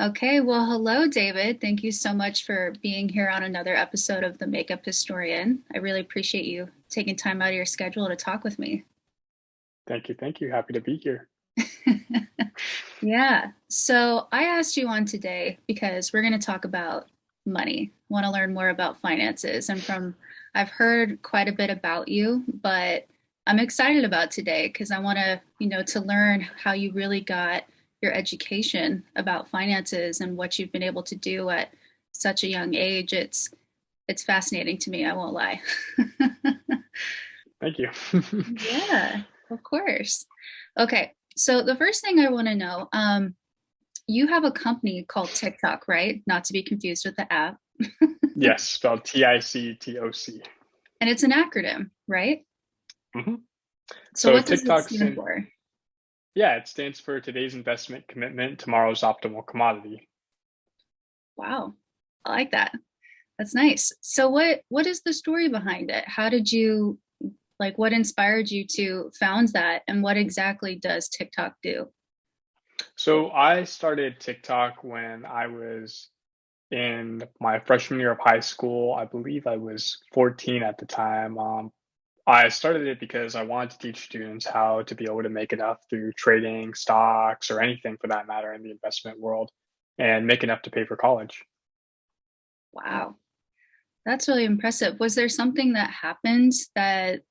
Okay, well, hello, David. Thank you so much for being here on another episode of The Makeup Historian. I really appreciate you taking time out of your schedule to talk with me. Thank you. Thank you. Happy to be here. Yeah, so I asked you on today because we're going to talk about money. Want to learn more about finances. I've heard quite a bit about you, but I'm excited about today because I want to learn how you really got your education about finances and what you've been able to do at such a young age. It's fascinating to me, I won't lie. Thank you. Yeah, of course. Okay, so the first thing I want to know, you have a company called TikTok, right? Not to be confused with the app. Yes, spelled TICTOC. And it's an acronym, right? hmm So So what does it TikTok's stand in, for? yeah, it stands for today's investment commitment, tomorrow's optimal commodity. Wow, I like that. That's nice. So what is the story behind it? How did you what inspired you to found that and what exactly does TikTok do? So I started TikTok when I was in my freshman year of high school. I believe I was 14 at the time. I started it because I wanted to teach students how to be able to make enough through trading, stocks, or anything for that matter in the investment world and make enough to pay for college. Wow, that's really impressive. Was there something that happened that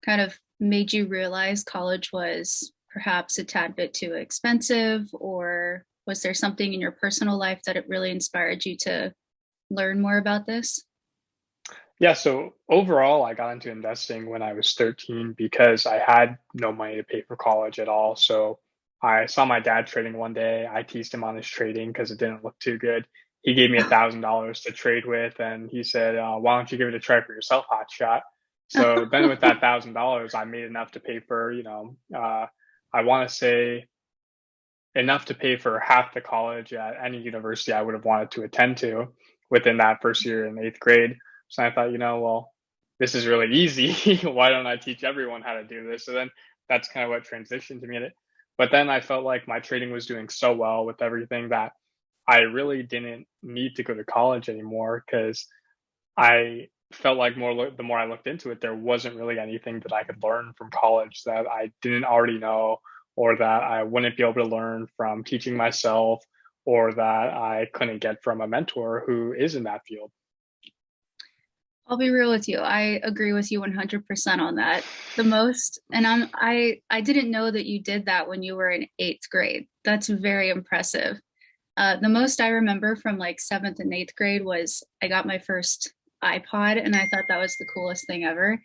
kind of made you realize college was perhaps a tad bit too expensive, or was there something in your personal life that it really inspired you to learn more about this? Yeah, so overall, I got into investing when I was 13 because I had no money to pay for college at all. So I saw my dad trading one day. I teased him on his trading because it didn't look too good. He gave me $1,000 to trade with, and he said, "Why don't you give it a try for yourself, hot shot?" So then, with that $1,000, I made enough to pay for, I want to say enough to pay for half the college at any university I would have wanted to attend to within that first year in eighth grade. So I thought, well, this is really easy. Why don't I teach everyone how to do this? So then that's kind of what transitioned to me. But then I felt like my trading was doing so well with everything that I really didn't need to go to college anymore because I felt like the more I looked into it, there wasn't really anything that I could learn from college that I didn't already know, or that I wouldn't be able to learn from teaching myself, or that I couldn't get from a mentor who is in that field. I'll be real with you. I agree with you 100% on that. The most, and I didn't know that you did that when you were in eighth grade. That's very impressive. The most I remember from like seventh and eighth grade was I got my first iPod, and I thought that was the coolest thing ever.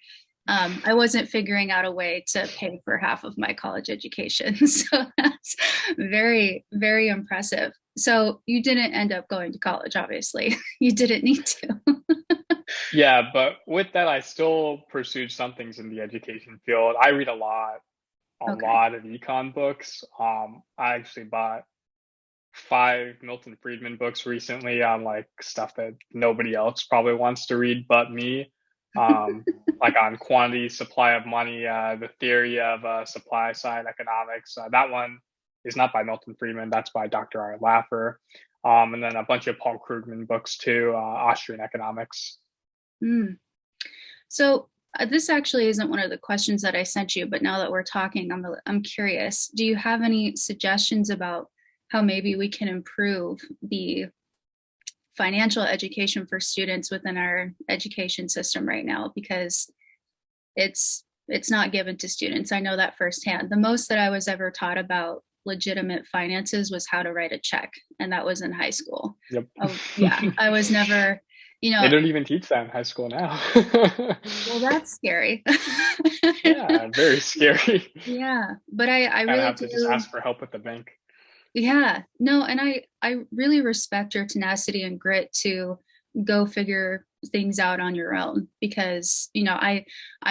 I wasn't figuring out a way to pay for half of my college education. So that's very, very impressive. So you didn't end up going to college, obviously. You didn't need to. Yeah, but with that, I still pursued some things in the education field. I read a Okay. lot of econ books. I actually bought 5 Milton Friedman books recently on like stuff that nobody else probably wants to read but me. Um, like on quantity, supply of money, the theory of supply side economics. That one is not by Milton Friedman. That's by Dr. Art Laffer. And then a bunch of Paul Krugman books too, Austrian economics. Mm. So this actually isn't one of the questions that I sent you, but now that we're talking, I'm curious. Do you have any suggestions about how maybe we can improve the financial education for students within our education system right now? Because it's not given to students. I know that firsthand. The most that I was ever taught about legitimate finances was how to write a check, and that was in high school. Yep. Oh, yeah, I was never, you They know, don't even teach that in high school now. well, that's scary. Yeah, very scary. Yeah, but I Kind of really have to just do. ask for help with the bank. Yeah, no, and I really respect your tenacity and grit to go figure things out on your own because, I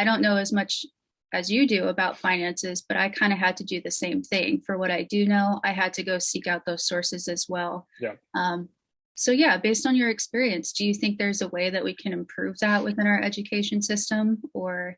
don't know as much as you do about finances, but I kind of had to do the same thing. For what I do know, I had to go seek out those sources as well. Yeah. Um, so yeah, based on your experience, do you think there's a way that we can improve that within our education system or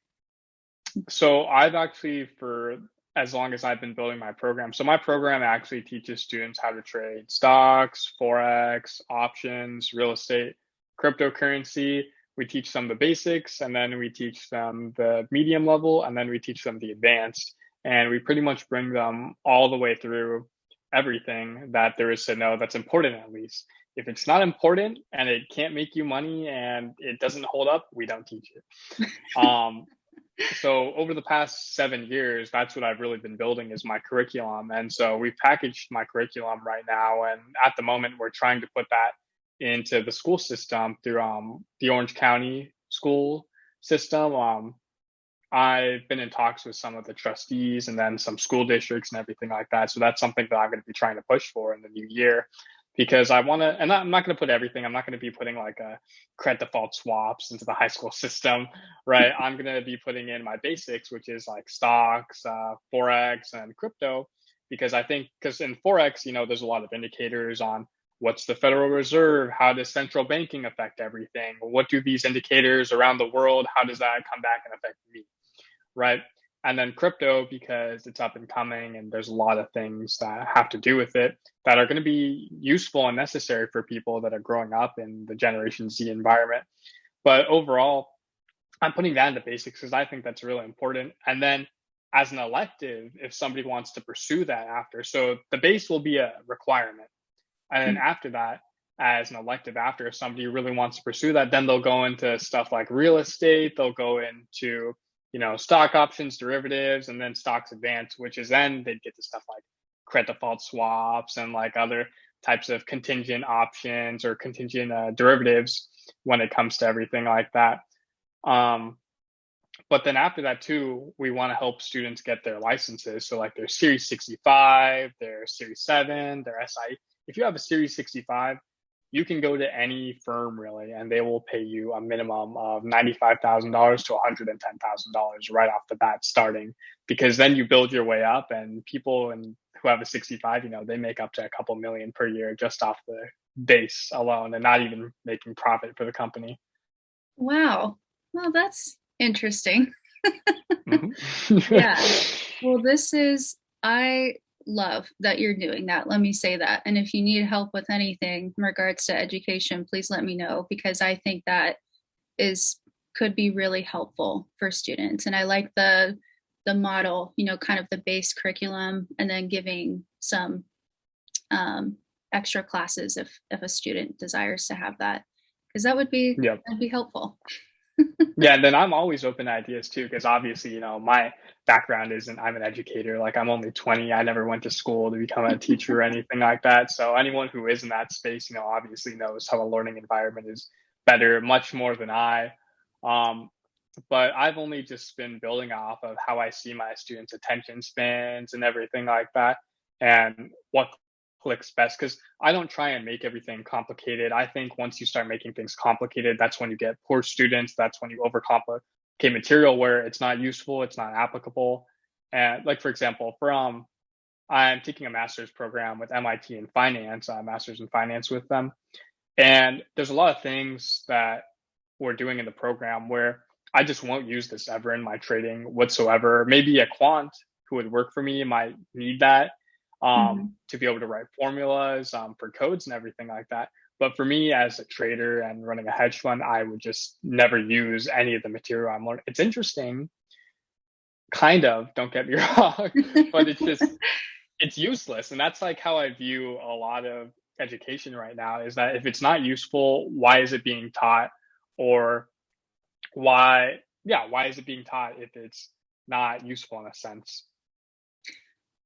So I've actually, for as long as I've been building my program. So my program actually teaches students how to trade stocks, forex, options, real estate, cryptocurrency. We teach them the basics, and then we teach them the medium level, and then we teach them the advanced. And we pretty much bring them all the way through everything that there is to know that's important, at least. If it's not important and it can't make you money and it doesn't hold up, we don't teach it. Um, so over the past 7 years, that's what I've really been building is my curriculum. And so we've packaged my curriculum right now. And at the moment, we're trying to put that into the school system through the Orange County school system. I've been in talks with some of the trustees and then some school districts and everything like that. So that's something that I'm going to be trying to push for in the new year because I want to, and I'm not going to put everything. I'm not going to be putting like a credit default swaps into the high school system, right? I'm going to be putting in my basics, which is like stocks, forex, and crypto, because I think because in forex, there's a lot of indicators on what's the Federal Reserve, how does central banking affect everything, what do these indicators around the world, how does that come back and affect me, right? And then crypto, because it's up and coming and there's a lot of things that have to do with it that are going to be useful and necessary for people that are growing up in the Generation Z environment. But overall, I'm putting that into basics because I think that's really important. And then as an elective, if somebody wants to pursue that after, so the base will be a requirement. And then after that, as an elective after, if somebody really wants to pursue that, then they'll go into stuff like real estate, they'll go into stock options, derivatives, and then stocks advanced, which is then they'd get to stuff like credit default swaps and like other types of contingent options or contingent derivatives when it comes to everything like that. But then after that too, we want to help students get their licenses. So like their Series 65, their Series 7, their SI. If you have a Series 65, you can go to any firm really, and they will pay you a minimum of $95,000 to $110,000 right off the bat starting, because then you build your way up and people who have a 65, they make up to a couple million per year just off the base alone and not even making profit for the company. Wow. Well, that's interesting. Mm-hmm. Yeah. Well, I love that you're doing that. Let me say that. And if you need help with anything in regards to education, please let me know because I think that could be really helpful for students. And I like the model, kind of the base curriculum and then giving some extra classes if a student desires to have that because Yep. that'd be helpful. Yeah, and then I'm always open to ideas too, because obviously, my background isn't, I'm an educator. Like I'm only 20. I never went to school to become a teacher or anything like that. So anyone who is in that space, obviously knows how a learning environment is better, much more than I. Um, but I've only just been building off of how I see my students' attention spans and everything like that, and what clicks best. Because I don't try and make everything complicated. I think once you start making things complicated, that's when you get poor students. That's when you overcomplicate material where it's not useful, it's not applicable. And like for example, I'm taking a master's program with MIT in finance, master's in finance with them, and there's a lot of things that we're doing in the program where I just won't use this ever in my trading whatsoever. Maybe a quant who would work for me might need that Mhm. to be able to write formulas for codes and everything like that. But for me as a trader and running a hedge fund, I would just never use any of the material I'm learning. It's interesting, kind of, don't get me wrong, but it's useless. And that's like how I view a lot of education right now is that if it's not useful, why is it being taught? Or why is it being taught if it's not useful in a sense?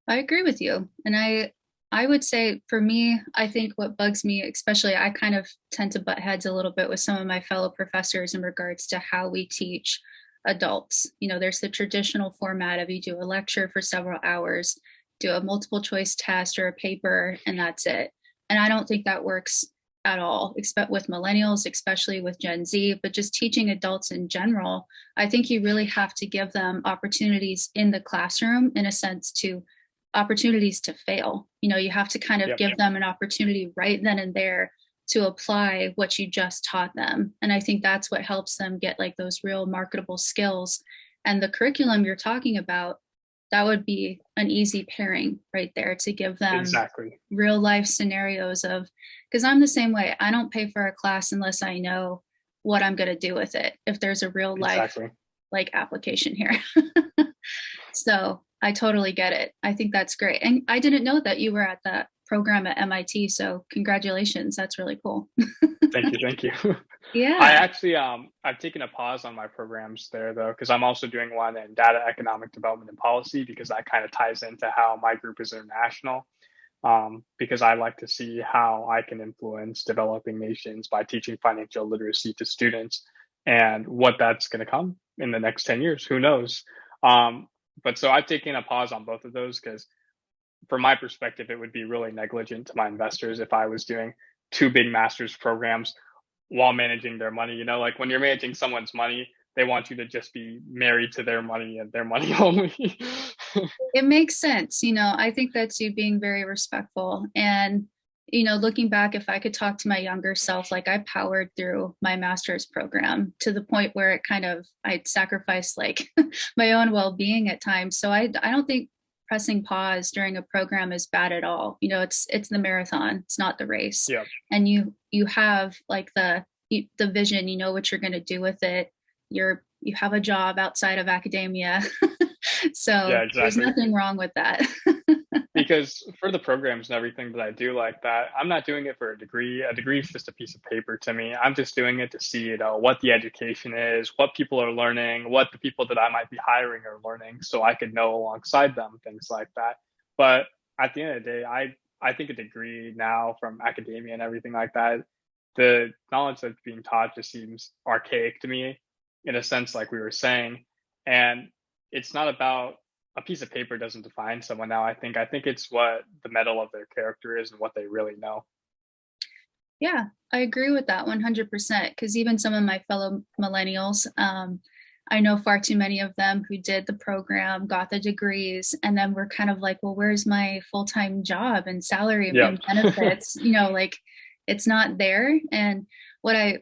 I agree with you. And I would say for me, I think what bugs me, especially I kind of tend to butt heads a little bit with some of my fellow professors in regards to how we teach adults. There's the traditional format of you do a lecture for several hours, do a multiple choice test or a paper, and that's it. And I don't think that works at all, except with millennials, especially with Gen Z, but just teaching adults in general. I think you really have to give them opportunities in the classroom in a sense to opportunities to fail. You have to kind of Yep. give them an opportunity right then and there to apply what you just taught them. And I think that's what helps them get like those real marketable skills. And the curriculum you're talking about, that would be an easy pairing right there to give them Exactly. real life scenarios of, because I'm the same way. I don't pay for a class unless I know what I'm going to do with it. If there's a real life Exactly. like application here. So I totally get it. I think that's great. And I didn't know that you were at that program at MIT. So congratulations. That's really cool. Thank you. Thank you. I Yeah. actually I've taken a pause on my programs there though, because I'm also doing one in data economic development and policy because that kind of ties into how my group is international. Because I like to see how I can influence developing nations by teaching financial literacy to students and what that's going to come in the next 10 years. Who knows? Um, but so I've taken a pause on both of those because, from my perspective, it would be really negligent to my investors if I was doing two big master's programs while managing their money. You know, like when you're managing someone's money, they want you to just be married to their money and their money only. It makes sense. I think that's you being very respectful. And, looking back, if I could talk to my younger self, like I powered through my master's program to the point where it kind of, I'd sacrificed like my own well-being at times. So I don't think pressing pause during a program is bad at all. It's the marathon, it's not the race. Yeah. And you have like the vision, you know what you're going to do with it. You have a job outside of academia. Yeah, So there's exactly. nothing wrong with that. Because for the programs and everything that I do like that, I'm not doing it for a degree. A degree is just a piece of paper to me. I'm just doing it to see, what the education is, what people are learning, what the people that I might be hiring are learning, so I could know alongside them, things like that. But at the end of the day, I think a degree now from academia and everything like that, the knowledge that's being taught just seems archaic to me, in a sense, like we were saying. And it's not about a piece of paper doesn't define someone now. I think it's what the metal of their character is and what they really know. Yeah, I agree with that 100%. Because even some of my fellow millennials, I know far too many of them who did the program, got the degrees, and then we're kind of like, well, where's my full-time job and salary Yeah. and benefits? Like it's not there. And what I,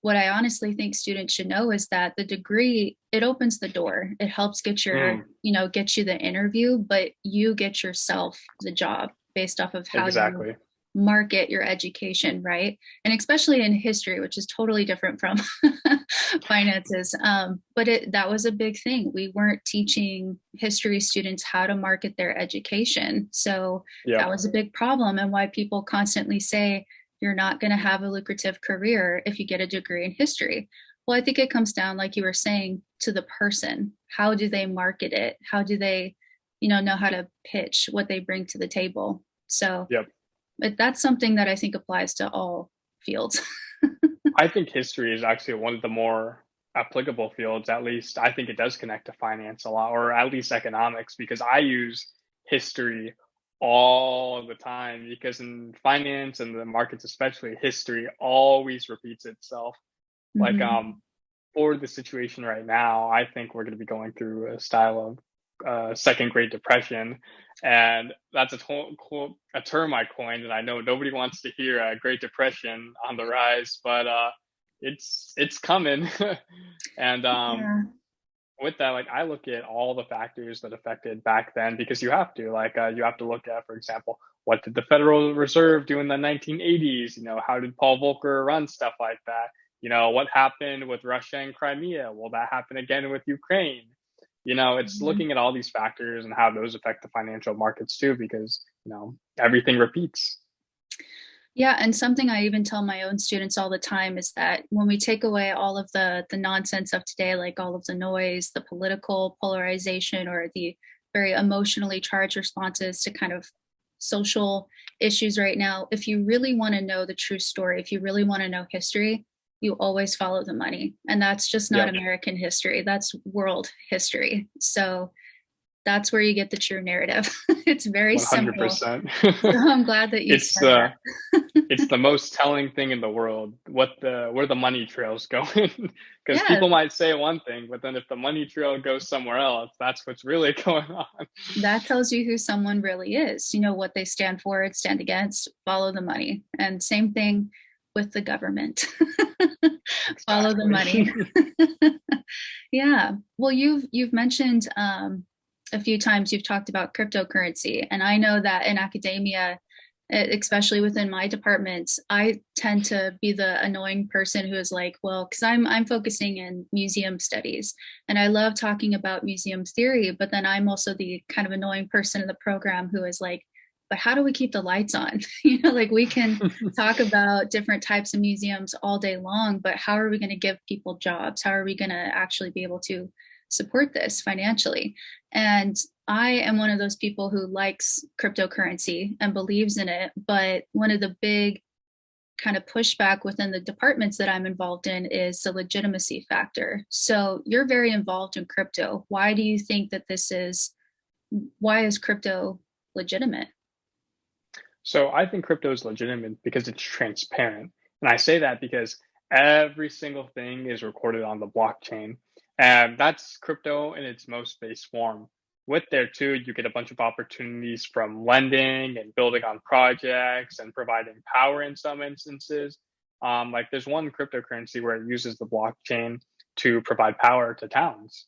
what I honestly think students should know is that the degree, it opens the door. It helps Mm, get you the interview, but you get yourself the job based off of how you exactly. market your education, right? And especially in history, which is totally different from finances. But that was a big thing. We weren't teaching history students how to market their education. So Yeah. that was a big problem, and why people constantly say you're not going to have a lucrative career if you get a degree in history. Well, I think it comes down, like you were saying, to the person. How do they market it? How do they, know how to pitch what they bring to the table? So Yep. but that's something that I think applies to all fields. I think history is actually one of the more applicable fields. At least I think it does connect to finance a lot, or at least economics, because I use history all the time. Because in finance and the markets, especially, history always repeats itself. Like Mhm. for the situation right now, I think we're going to be going through a style of second Great Depression, and that's a term I coined. And I know nobody wants to hear a Great Depression on the rise, but it's coming. And Yeah. with that, like I look at all the factors that affected back then because you have to look at, for example, what did the Federal Reserve do in the 1980s? How did Paul Volcker run stuff like that? What happened with Russia and Crimea? Will that happen again with Ukraine? It's Mhm. looking at all these factors and how those affect the financial markets too, because everything repeats. Yeah, and something I even tell my own students all the time is that when we take away all of the nonsense of today, like all of the noise, the political polarization, or the very emotionally charged responses to kind of social issues right now, if you really want to know the true story, if you really want to know history, you always follow the money. And that's just not Yep, American history, that's world history. So that's where you get the true narrative. It's very simple. 100%. So I'm glad that you It's said that. it's the most telling thing in the world, where the money trail's going. Because Yeah, people might say one thing, but then if the money trail goes somewhere else, that's what's really going on. that tells you who someone really is, what they stand for, stand against, follow the money. And same thing with the government. Follow the Exactly. money. Yeah. Well, you've mentioned a few times you've talked about cryptocurrency, and I know that in academia, especially within my departments, I tend to be the annoying person who is like, well, because I'm focusing in museum studies, and I love talking about museum theory, but then I'm also the kind of annoying person in the program who is like, but how do we keep the lights on? Like we can talk about different types of museums all day long, but how are we going to give people jobs? How are we going to actually be able to support this financially? And I am one of those people who likes cryptocurrency and believes in it. But one of the big kind of pushback within the departments that I'm involved in is the legitimacy factor. So you're very involved in crypto. Why do you think that why is crypto legitimate? So I think crypto is legitimate because it's transparent. And I say that because every single thing is recorded on the blockchain. And that's crypto in its most base form. With there too, you get a bunch of opportunities from lending and building on projects and providing power in some instances. Like there's one cryptocurrency where it uses the blockchain to provide power to towns.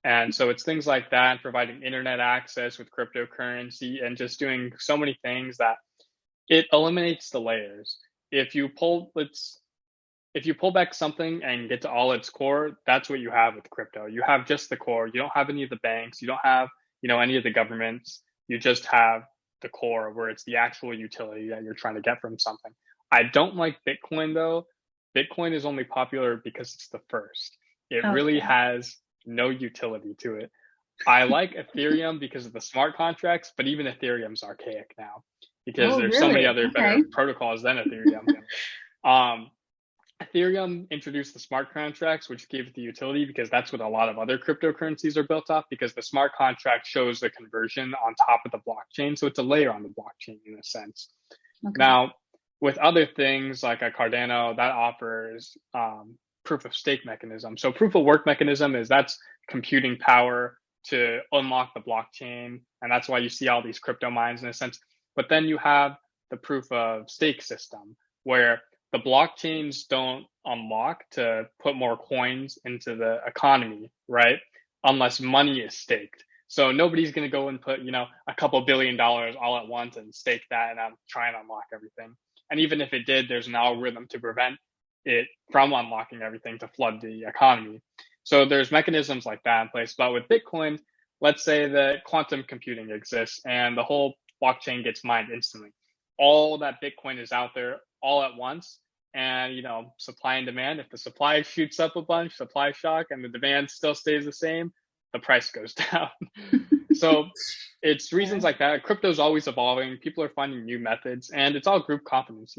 And so it's things like that, providing internet access with cryptocurrency and just doing so many things that it eliminates the layers. If you pull let's if you pull back something and get to all its core, that's what you have with crypto. You have just the core. You don't have any of the banks. You don't have, any of the governments. You just have the core where it's the actual utility that you're trying to get from something. I don't like Bitcoin though. Bitcoin is only popular because it's the first. It really Okay. has no utility to it. I like Ethereum because of the smart contracts, but even Ethereum's archaic now because Oh, there's so many really? other Okay. better protocols than Ethereum. Um, Ethereum introduced the smart contracts, which gave it the utility because that's what a lot of other cryptocurrencies are built off because the smart contract shows the conversion on top of the blockchain. So it's a layer on the blockchain in a sense. Okay. Now, with other things like a Cardano, that offers proof of stake mechanism. So proof of work mechanism is that's computing power to unlock the blockchain. And that's why you see all these crypto mines in a sense. But then you have the proof of stake system where the blockchains don't unlock to put more coins into the economy, right? Unless money is staked. So nobody's going to go and put, a couple $1 billion all at once and stake that and try and unlock everything. And even if it did, there's an algorithm to prevent it from unlocking everything to flood the economy. So there's mechanisms like that in place. But with Bitcoin, let's say that quantum computing exists and the whole blockchain gets mined instantly. All that Bitcoin is out there all at once. And, supply and demand, if the supply shoots up a bunch, supply shock, and the demand still stays the same, the price goes down. So it's reasons Yeah. like that. Crypto's always evolving. People are finding new methods, and it's all group confidence.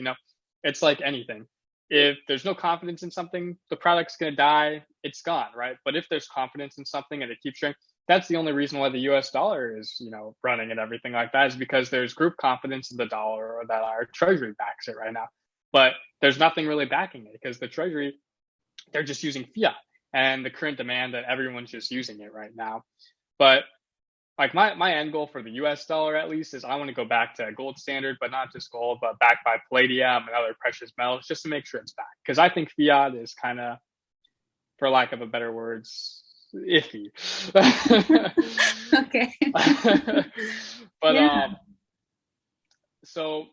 It's like anything. If there's no confidence in something, the product's going to die. It's gone, right? But if there's confidence in something and it keeps shrinking, that's the only reason why the U.S. dollar is, running and everything like that is because there's group confidence in the dollar or that our treasury backs it right now. But there's nothing really backing it because the treasury, they're just using fiat and the current demand that everyone's just using it right now. But like my end goal for the US dollar at least is I want to go back to gold standard, but not just gold, but backed by palladium and other precious metals just to make sure it's back. Because I think fiat is kind of, for lack of a better words, iffy. Okay. But Yeah. so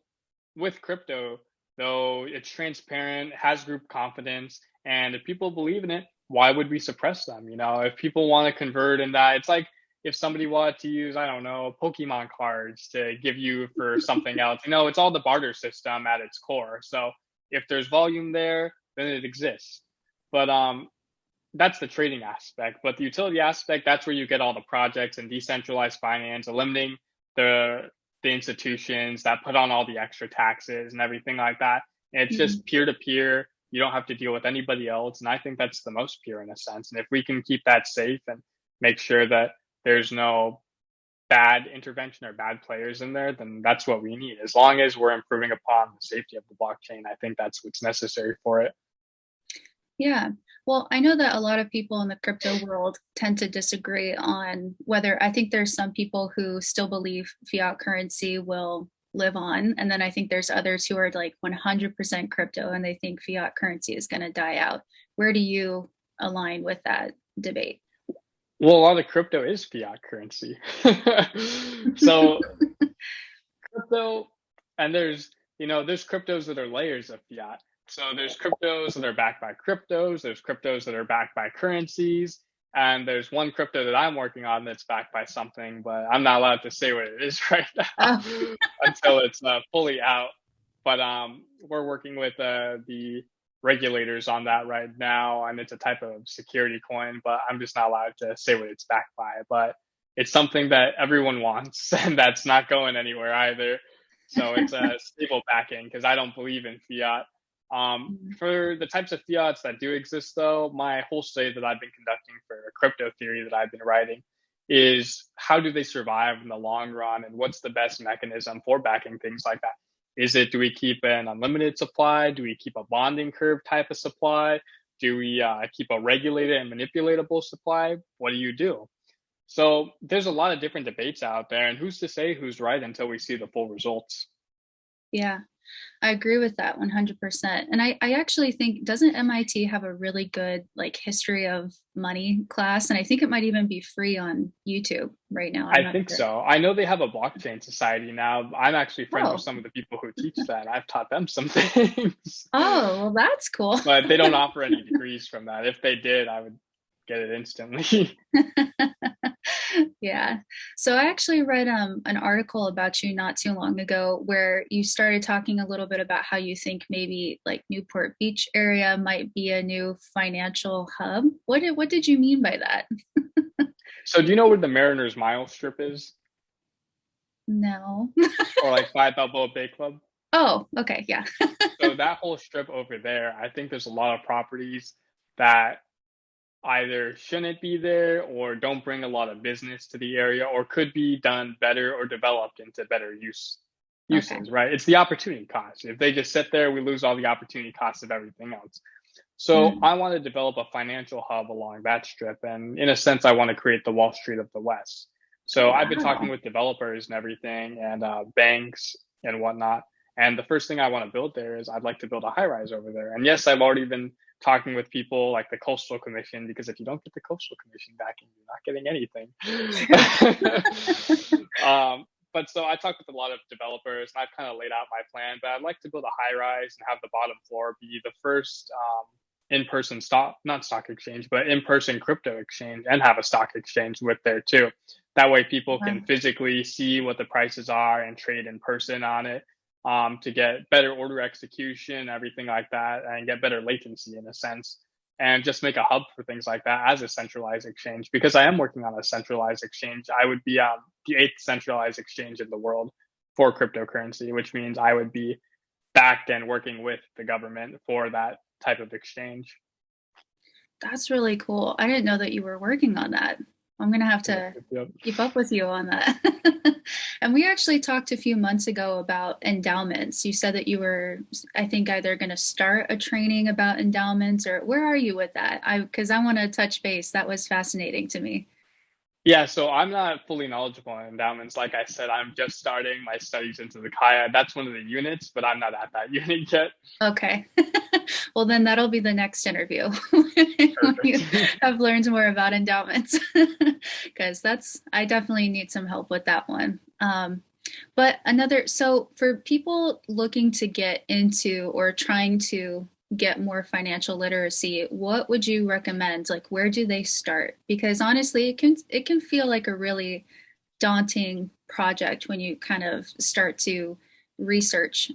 with crypto, though it's transparent, has group confidence, and if people believe in it, why would we suppress them? If people want to convert in that, it's like if somebody wanted to use, I don't know, Pokemon cards to give you for something else. It's all the barter system at its core. So if there's volume there, then it exists. But that's the trading aspect. But the utility aspect, that's where you get all the projects and decentralized finance, eliminating the institutions that put on all the extra taxes and everything like that. And it's Mhm. just peer to peer. You don't have to deal with anybody else. And I think that's the most pure in a sense. And if we can keep that safe and make sure that there's no bad intervention or bad players in there, then that's what we need. As long as we're improving upon the safety of the blockchain, I think that's what's necessary for it. Yeah. Well, I know that a lot of people in the crypto world tend to disagree on whether I think there's some people who still believe fiat currency will live on. And then I think there's others who are like 100% crypto and they think fiat currency is going to die out. Where do you align with that debate? Well, a lot of crypto is fiat currency. So crypto, and there's cryptos that are layers of fiat. So there's cryptos that are backed by cryptos, there's cryptos that are backed by currencies, and there's one crypto that I'm working on that's backed by something, but I'm not allowed to say what it is right now Oh, until it's fully out. But we're working with the regulators on that right now, and it's a type of security coin, but I'm just not allowed to say what it's backed by. But it's something that everyone wants, and that's not going anywhere either. So it's a stable backing because I don't believe in fiat. For the types of fiats that do exist, though, my whole study that I've been conducting for crypto theory that I've been writing is how do they survive in the long run, and what's the best mechanism for backing things like that? Is it, do we keep an unlimited supply? Do we keep a bonding curve type of supply? Do we keep a regulated and manipulatable supply? What do you do? So there's a lot of different debates out there, and who's to say who's right until we see the full results? yeah. I agree with that 100%. And I actually think, doesn't MIT have a really good like history of money class? And I think it might even be free on YouTube right now. I'm I not think sure. so. I know they have a blockchain society now. I'm actually friends with Oh, some of the people who teach that. I've taught them some things, oh, well, that's cool. but they don't offer any degrees from that. If they did, I would get it instantly. Yeah. So I actually read an article about you not too long ago where you started talking a little bit about how you think maybe like Newport Beach area might be a new financial hub. What did you mean by that? So do you know where the Mariners Mile Strip is? No. Or like Five Balboa Bay Club? Oh, okay, yeah. So that whole strip over there, I think there's a lot of properties that either shouldn't be there or don't bring a lot of business to the area or could be done better or developed into better Okay. uses, right? It's the opportunity cost. If they just sit there, we lose all the opportunity costs of everything else. So Mm. I want to develop a financial hub along that strip. And in a sense, I want to create the Wall Street of the West. Oh, So I've been talking wow. with developers and everything and banks and whatnot. And the first thing I want to build there is I'd like to build a high rise over there. And yes, I've already been talking with people like the Coastal Commission, because if you don't get the Coastal Commission backing, you're not getting anything. But so I talked with a lot of developers and I've kind of laid out my plan, but I'd like to build a high rise and have the bottom floor be the first in-person not stock exchange, but in-person crypto exchange, and have a stock exchange with there too. That way people can Wow. physically see what the prices are and trade in person on it, to get better order execution, everything like that, and get better latency in a sense, and just make a hub for things like that as a centralized exchange. Because I am working on a centralized exchange. I would be the eighth centralized exchange in the world for cryptocurrency, which means I would be backed and working with the government for that type of exchange. That's really cool. I didn't know that you were working on that. I'm gonna have Yep, to yep, yep. keep up with you on that. And we actually talked a few months ago about endowments. You said that you were, I think, either going to start a training about endowments, or where are you with that? Because I want to touch base. That was fascinating to me. Yeah, so I'm not fully knowledgeable on endowments. Like I said, I'm just starting my studies into the Kaya. That's one of the units, but I'm not at that unit yet. Okay. Well, then that'll be the next interview when you Perfect. have learned more about endowments, because I definitely need some help with that one. But so for people looking to get into or trying to get more financial literacy, what would you recommend? Like, where do they start? Because honestly, it can feel like a really daunting project when you kind of start to research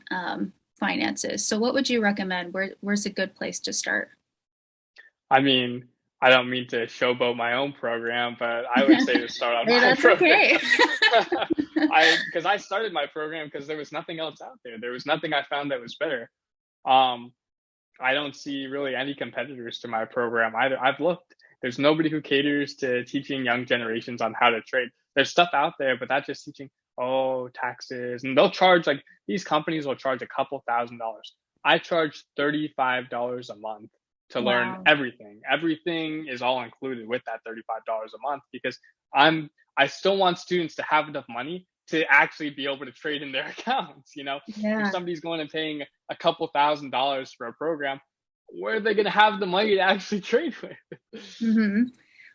finances. So, what would you recommend? Where's a good place to start? I mean, I don't mean to showboat my own program, but I would say to start on Hey, my that's program. okay. I started my program because there was nothing else out there. There was nothing I found that was better. Um, I don't see really any competitors to my program either. I've looked. There's nobody who caters to teaching young generations on how to trade. There's stuff out there, but that's just teaching, oh, taxes. And they'll charge, like, these companies will charge a couple $1,000s. I charge $35 a month to learn Wow. everything. Everything is all included with that $35 a month because I still want students to have enough money to actually be able to trade in their accounts. If Yeah. somebody's going and paying a couple $1,000s for a program, where are they going to have the money to actually trade with? Hmm.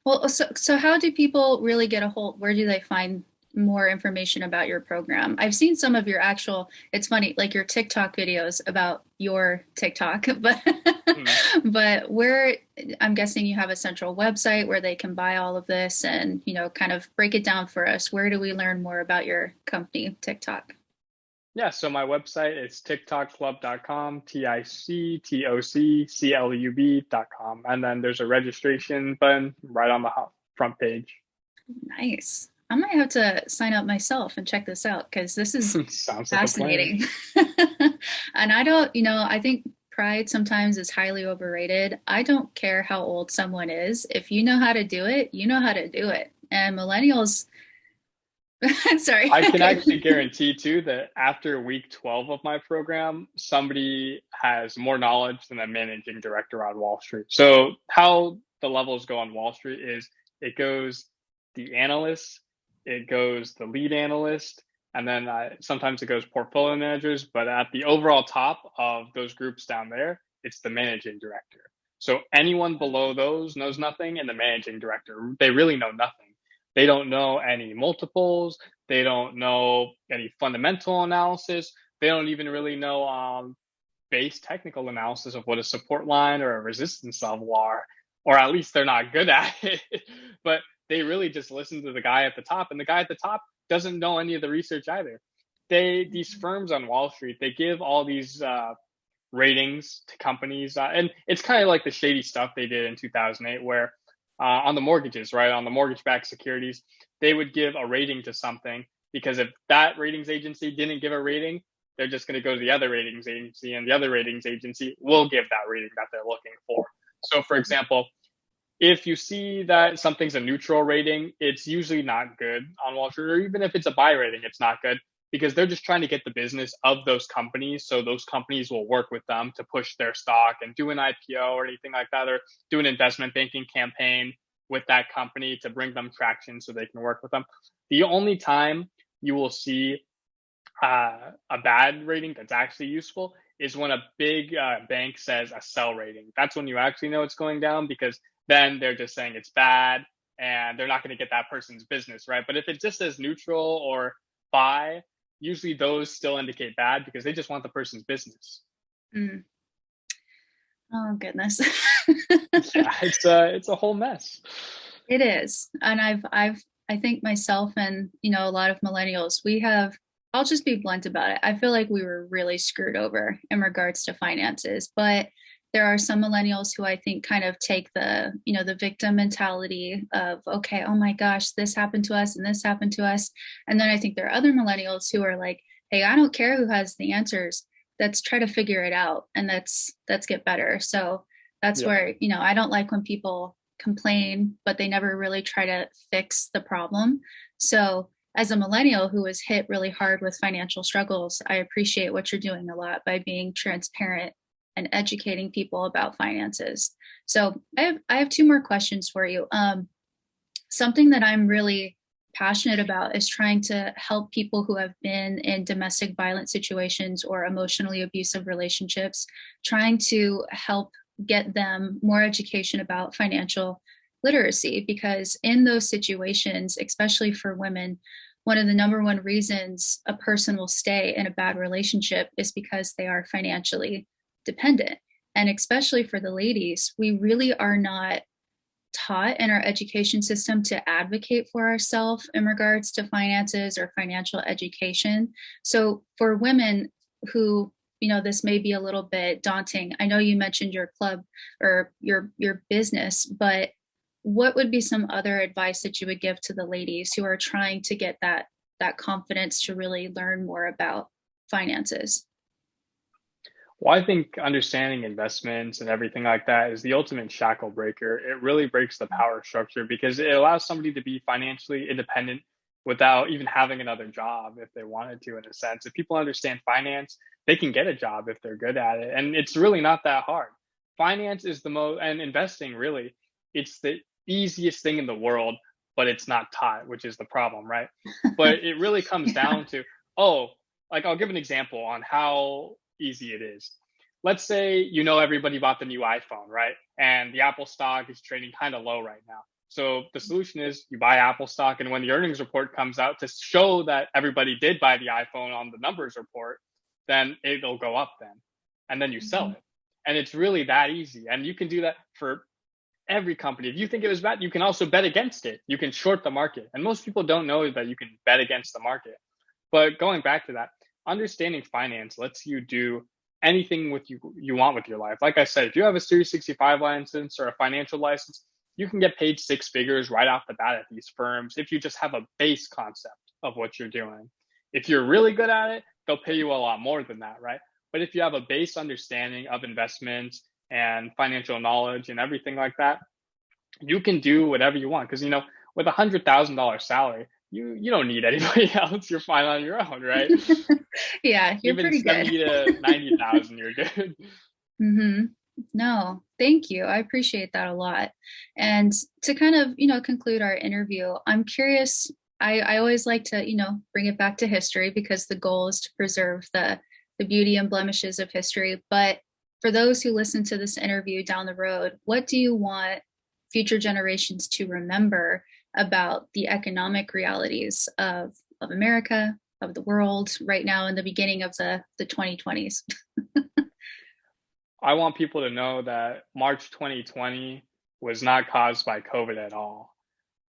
Well, so how do people really get a hold? Where do they find more information about your program? I've seen some of your actual, it's funny, like your TikTok videos about your TikTok, but Hmm. but where I'm guessing you have a central website where they can buy all of this and, kind of break it down for us. Where do we learn more about your company, TikTok? Yeah, so my website is tictocclub.com, TICTOCCLUB.com. And then there's a registration button right on the front page. Nice. I might have to sign up myself and check this out because this is Sounds like a plan. fascinating. And I think pride sometimes is highly overrated. I don't care how old someone is. If you know how to do it, you know how to do it. And millennials, sorry. I can actually guarantee too that after week 12 of my program, somebody has more knowledge than a managing director on Wall Street. So how the levels go on Wall Street is it goes the analyst, it goes the lead analyst, and then sometimes it goes portfolio managers. But at the overall top of those groups down there, it's the managing director. So anyone below those knows nothing, and the managing director, they really know nothing. They don't know any multiples. They don't know any fundamental analysis. They don't even really know base technical analysis of what a support line or a resistance level are, or at least they're not good at it. But they really just listen to the guy at the top, and the guy at the top doesn't know any of the research either. These firms on Wall Street, they give all these ratings to companies, and it's kind of like the shady stuff they did in 2008, where on the mortgages, right, on the mortgage-backed securities, they would give a rating to something because if that ratings agency didn't give a rating, they're just going to go to the other ratings agency, and the other ratings agency will give that rating that they're looking for. So, for example, if you see that something's a neutral rating, it's usually not good on Wall Street, or even if it's a buy rating, it's not good because they're just trying to get the business of those companies. So those companies will work with them to push their stock and do an IPO or anything like that, or do an investment banking campaign with that company to bring them traction so they can work with them. The only time you will see a bad rating that's actually useful is when a big bank says a sell rating. That's when you actually know it's going down because then they're just saying it's bad and they're not going to get that person's business, right? But if it just says neutral or buy, usually those still indicate bad because they just want the person's business. Mm. Oh, goodness. Yeah, it's a whole mess. It is. And I think myself and, a lot of millennials, I'll just be blunt about it. I feel like we were really screwed over in regards to finances, but there are some millennials who I think kind of take the victim mentality of, okay, oh my gosh, this happened to us and this happened to us. And then I think there are other millennials who are like, hey, I don't care who has the answers. Let's try to figure it out and let's get better. So that's Yeah. where, I don't like when people complain, but they never really try to fix the problem. So, as a millennial who was hit really hard with financial struggles, I appreciate what you're doing a lot by being transparent and educating people about finances. So, I have two more questions for you. Something that I'm really passionate about is trying to help people who have been in domestic violence situations or emotionally abusive relationships, trying to help get them more education about financial literacy. Because in those situations, especially for women, one of the number one reasons a person will stay in a bad relationship is because they are financially dependent. And especially for the ladies, we really are not taught in our education system to advocate for ourselves in regards to finances or financial education. So for women who, this may be a little bit daunting. I know you mentioned your club or your business, but what would be some other advice that you would give to the ladies who are trying to get that confidence to really learn more about finances? Well, I think understanding investments and everything like that is the ultimate shackle breaker. It really breaks the power structure because it allows somebody to be financially independent without even having another job if they wanted to, in a sense. If people understand finance, they can get a job if they're good at it. And it's really not that hard. Finance is the most, and investing really, it's the easiest thing in the world, but it's not taught, which is the problem, right? But it really comes Yeah. down to, oh, like I'll give an example on how easy it is. Let's say everybody bought the new iPhone, right? And the Apple stock is trading kind of low right now. So the solution is you buy Apple stock, and when the earnings report comes out to show that everybody did buy the iPhone on the numbers report, then it'll go up then, and then you sell Mhm. it. And it's really that easy. And you can do that for every company. If you think it was bad, you can also bet against it. You can short the market. And most people don't know that you can bet against the market. But going back to that, understanding finance lets you do anything with you want with your life. Like I said, if you have a Series 65 license or a financial license, you can get paid six figures right off the bat at these firms if you just have a base concept of what you're doing. If you're really good at it, they'll pay you a lot more than that, right? But if you have a base understanding of investments and financial knowledge and everything like that, you can do whatever you want. Because with $100,000 salary, you don't need anybody else. You're fine on your own, right? Yeah, you're Even pretty good. 70 to 90,000, you're good. Hmm. No, thank you. I appreciate that a lot. And to kind of, conclude our interview, I'm curious. I always like to, bring it back to history because the goal is to preserve the beauty and blemishes of history. But for those who listen to this interview down the road, what do you want future generations to remember about the economic realities of America, of the world right now in the beginning of the 2020s? I want people to know that March 2020 was not caused by COVID at all.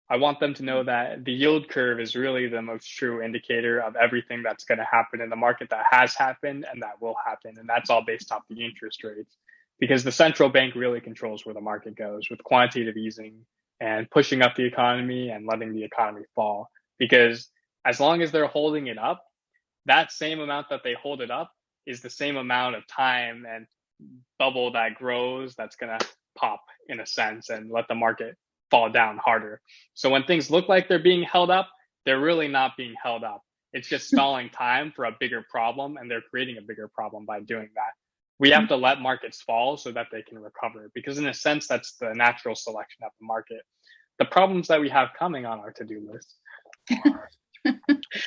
I want them to know that the yield curve is really the most true indicator of everything that's going to happen in the market, that has happened and that will happen. And that's all based off the interest rates, because the central bank really controls where the market goes with quantitative easing and pushing up the economy and letting the economy fall. Because as long as they're holding it up, that same amount that they hold it up is the same amount of time and bubble that grows that's going to pop in a sense and let the market fall down harder. So when things look like they're being held up, they're really not being held up. It's just stalling time for a bigger problem, and they're creating a bigger problem by doing that. We have to let markets fall so that they can recover, because in a sense, that's the natural selection of the market. The problems that we have coming on our to-do list are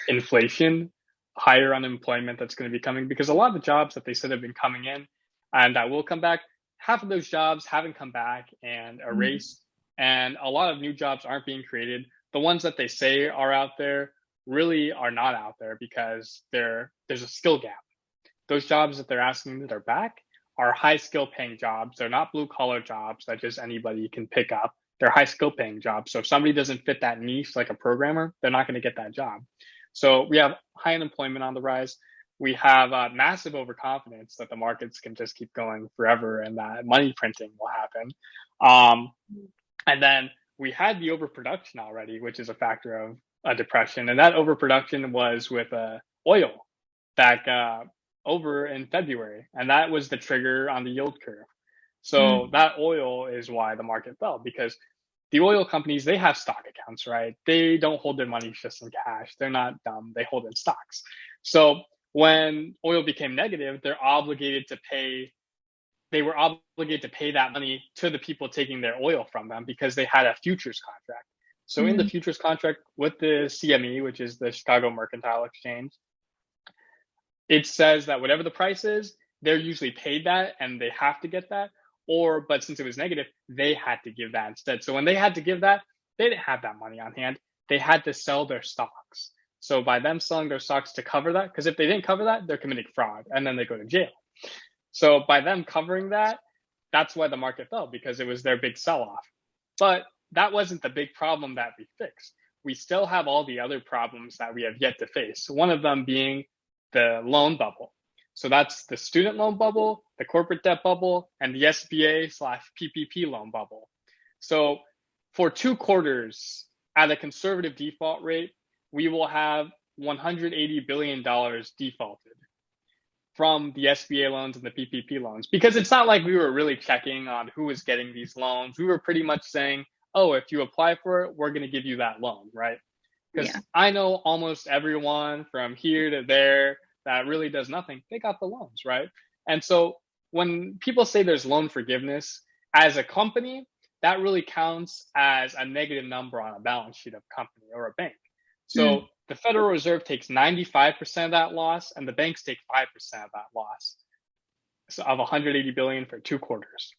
inflation, higher unemployment that's going to be coming, because a lot of the jobs that they said have been coming in and that will come back, half of those jobs haven't come back and erased, and a lot of new jobs aren't being created. The ones that they say are out there really are not out there because there's a skill gap. Those jobs that they're asking that are back are high skill paying jobs. They're not blue collar jobs that just anybody can pick up. They're high skill paying jobs. So if somebody doesn't fit that niche like a programmer, they're not going to get that job. So we have high unemployment on the rise. We have massive overconfidence that the markets can just keep going forever and that money printing will happen. And then we had the overproduction already, which is a factor of a depression. And that overproduction was with oil back over in February. And that was the trigger on the yield curve. So Mm-hmm. that oil is why the market fell, because the oil companies, they have stock accounts, right? They don't hold their money just in cash. They're not dumb. They hold in stocks. So when oil became negative, they were obligated to pay that money to the people taking their oil from them because they had a futures contract. So in the futures contract with the CME, which is the Chicago Mercantile Exchange, it says that whatever the price is, they're usually paid that and they have to get that. But since it was negative, they had to give that instead. So when they had to give that, they didn't have that money on hand. They had to sell their stocks. So by them selling their stocks to cover that, because if they didn't cover that, they're committing fraud and then they go to jail. So by them covering that, that's why the market fell, because it was their big sell off. But that wasn't the big problem that we fixed. We still have all the other problems that we have yet to face. One of them being the loan bubble. So that's the student loan bubble, the corporate debt bubble, and the SBA/PPP loan bubble. So for 2 quarters at a conservative default rate, we will have $180 billion defaulted from the SBA loans and the PPP loans, because it's not like we were really checking on who was getting these loans. We were pretty much saying, oh, if you apply for it, we're going to give you that loan, right? Because Yeah. I know almost everyone from here to there that really does nothing, they got the loans, right? And so when people say there's loan forgiveness, as a company, that really counts as a negative number on a balance sheet of a company or a bank. So the Federal Reserve takes 95% of that loss, and the banks take 5% of that loss, so of 180 billion for 2 quarters.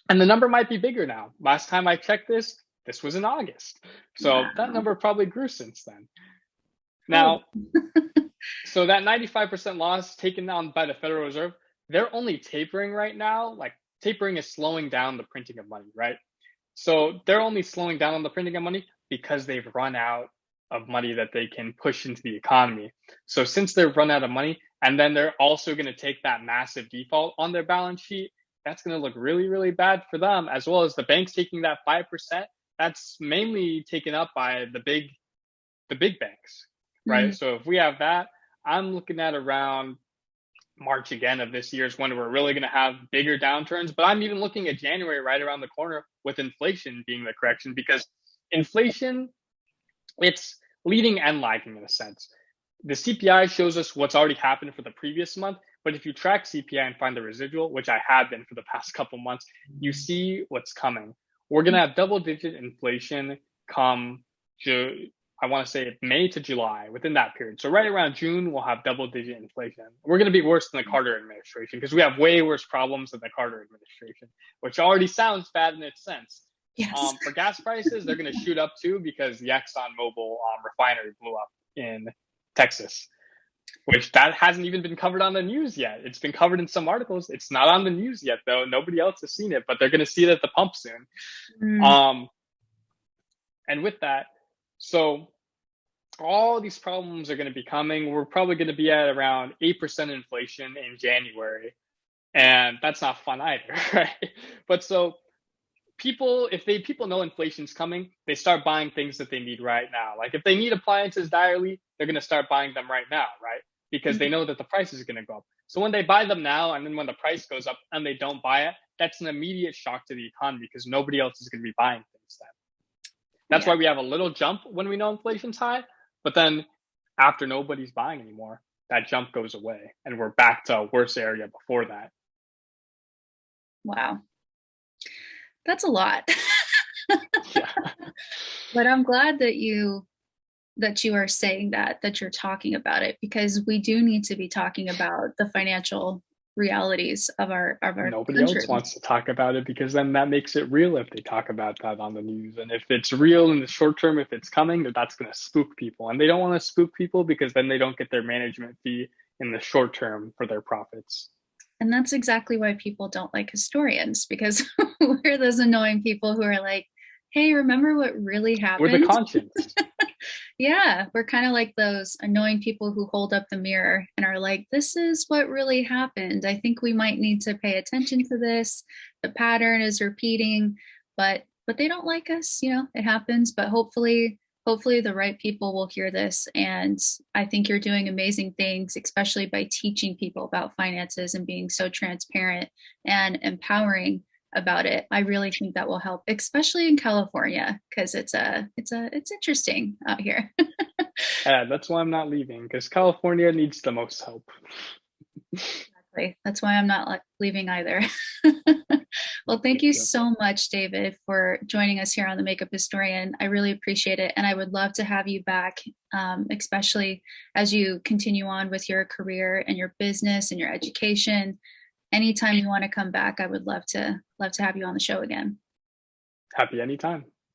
And the number might be bigger now. Last time I checked this, This was in August. So that Wow. number probably grew since then. Probably. Now, so that 95% loss taken down by the Federal Reserve, they're only tapering right now. Like tapering is slowing down the printing of money, right? So they're only slowing down on the printing of money because they've run out of money that they can push into the economy. So since they've run out of money, and then they're also going to take that massive default on their balance sheet, that's going to look really, really bad for them, as well as the banks taking that 5%. That's mainly taken up by the big banks, right? Mm, So if we have that, I'm looking at around March again of this year is when we're really going to have bigger downturns. But I'm even looking at January right around the corner with inflation being the correction, because inflation, it's leading and lagging in a sense. The CPI shows us what's already happened for the previous month. But if you track CPI and find the residual, which I have been for the past couple months, you see what's coming. We're going to have double digit inflation come I want to say May to July, within that period. So right around June, we'll have double digit inflation. We're going to be worse than the Carter administration because we have way worse problems than the Carter administration, which already sounds bad in its sense. yes. For gas prices, they're going to shoot up too because the ExxonMobil refinery blew up in Texas, which that hasn't even been covered on the news yet. It's been covered in some articles. It's not on the news yet, though. Nobody else has seen it, but they're going to see it at the pump soon. Mm, Um, and with that, so all these problems are going to be coming. We're probably going to be at around 8% inflation in January. And that's not fun either, right? But so people know inflation's coming, they start buying things that they need right now. Like if they need appliances direly, they're going to start buying them right now, right? Because they mhm. know that the price is going to go up. So when they buy them now and then when the price goes up and they don't buy it, that's an immediate shock to the economy because nobody else is going to be buying things then. That's Yeah. why we have a little jump when we know inflation's high, but then after nobody's buying anymore, that jump goes away and we're back to a worse area before that. Wow. That's a lot. Yeah. But I'm glad that you are saying that you're talking about it because we do need to be talking about the financial realities of our Nobody else country. wants to talk about it because then that makes it real if they talk about that on the news. And if it's real in the short term, if it's coming, that's going to spook people. And they don't want to spook people because then they don't get their management fee in the short term for their profits. And that's exactly why people don't like historians because we're those annoying people who are like, "Hey, remember what really We're the happened?" conscience. Yeah, we're kind of like those annoying people who hold up the mirror and are like, this is what really happened. I think we might need to pay attention to this. The pattern is repeating, but they don't like us, you know, it happens, but hopefully the right people will hear this and I think you're doing amazing things, especially by teaching people about finances and being so transparent and empowering about it. I really think that will help, especially in California, because it's interesting out here. Yeah, that's why I'm not leaving because California needs the most help. Exactly. That's why I'm not leaving either. Well, thank Thank you you. so much, David, for joining us here on the Makeup Historian. I really appreciate it, and I would love to have you back, especially as you continue on with your career and your business and your education. Anytime you want to come back, I would love to have you on the show again. Happy anytime.